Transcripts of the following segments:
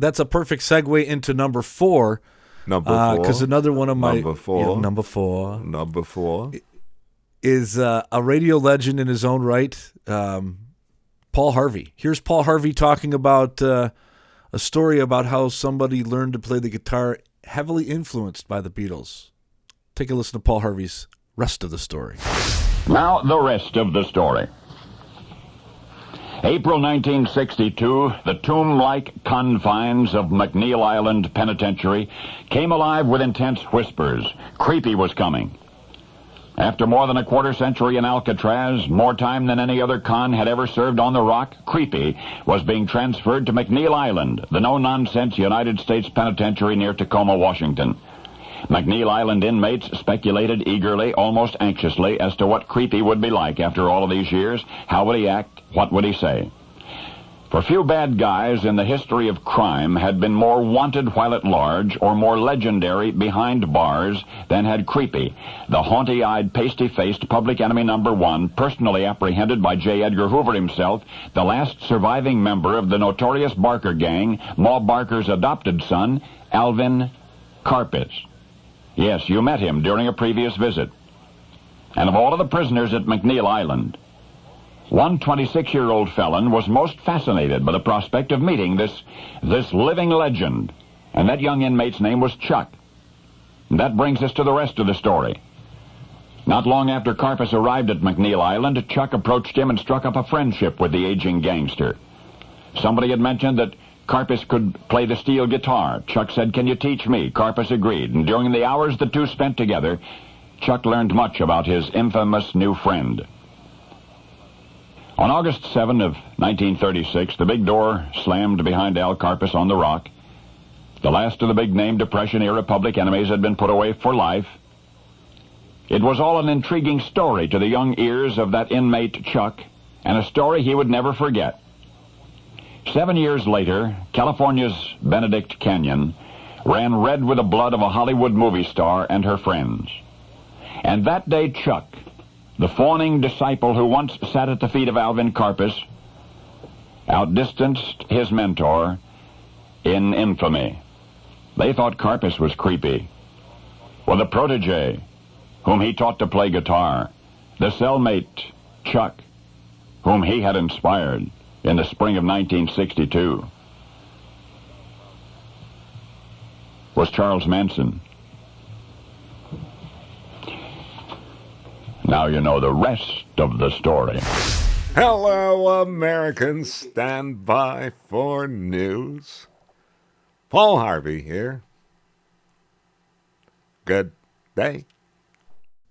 that's a perfect segue into number 4. Number 4. Because another one of my... Number 4. Number 4. Number 4. Is a radio legend in his own right, Paul Harvey. Here's Paul Harvey talking about a story about how somebody learned to play the guitar heavily influenced by the Beatles. Take a listen to Paul Harvey's rest of the story. Now, the rest of the story. April 1962, the tomb-like confines of McNeil Island Penitentiary came alive with intense whispers. Creepy was coming. After more than a quarter century in Alcatraz, more time than any other con had ever served on the Rock, Creepy was being transferred to McNeil Island, the no-nonsense United States Penitentiary near Tacoma, Washington. McNeil Island inmates speculated eagerly, almost anxiously, as to what Creepy would be like after all of these years. How would he act? What would he say? For few bad guys in the history of crime had been more wanted while at large or more legendary behind bars than had Creepy, the haunty-eyed, pasty-faced public enemy number 1, personally apprehended by J. Edgar Hoover himself, the last surviving member of the notorious Barker gang, Ma Barker's adopted son, Alvin Karpis. Yes, you met him during a previous visit. And of all of the prisoners at McNeil Island, one 26-year-old felon was most fascinated by the prospect of meeting this living legend, and that young inmate's name was Chuck. And that brings us to the rest of the story. Not long after Karpis arrived at McNeil Island, Chuck approached him and struck up a friendship with the aging gangster. Somebody had mentioned that Karpis could play the steel guitar. Chuck said, "Can you teach me?" Karpis agreed, and during the hours the two spent together, Chuck learned much about his infamous new friend. On August 7 of 1936, the big door slammed behind Al Karpis on the Rock. The last of the big-name Depression-era public enemies had been put away for life. It was all an intriguing story to the young ears of that inmate Chuck, and a story he would never forget. 7 years later, California's Benedict Canyon ran red with the blood of a Hollywood movie star and her friends. And that day, Chuck, the fawning disciple who once sat at the feet of Alvin Karpis, outdistanced his mentor in infamy. They thought Karpis was creepy. Well, the protege, whom he taught to play guitar, the cellmate, Chuck, whom he had inspired in the spring of 1962, was Charles Manson. Now you know the rest of the story. Hello, Americans. Stand by for news. Paul Harvey here. Good day.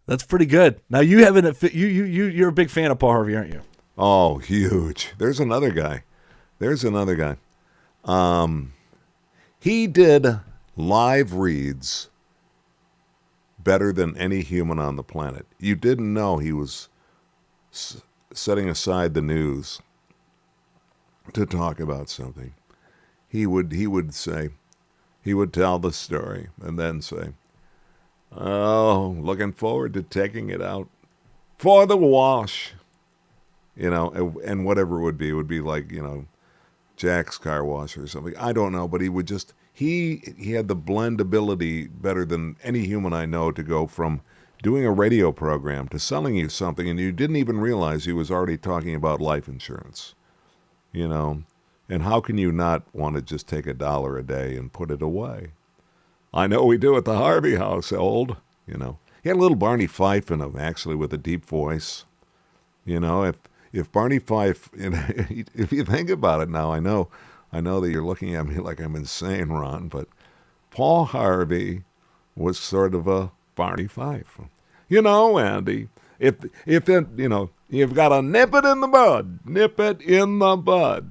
That's pretty good. Now you're a big fan of Paul Harvey, aren't you? Oh, huge. There's another guy. He did live reads better than any human on the planet. You didn't know he was setting aside the news to talk about something. He would tell the story and then say, "Oh, looking forward to taking it out for the wash." And whatever it would be like, Jack's Car Wash or something. I don't know, but he would just, he had the blendability better than any human I know to go from doing a radio program to selling you something, and you didn't even realize he was already talking about life insurance, And how can you not want to just take $1 a day and put it away? I know we do at the Harvey household, He had a little Barney Fife in him, actually, with a deep voice. If Barney Fife, if you think about it now, I know that you're looking at me like I'm insane, Ron, but Paul Harvey was sort of a Barney Fife. Andy, if you've got to nip it in the bud,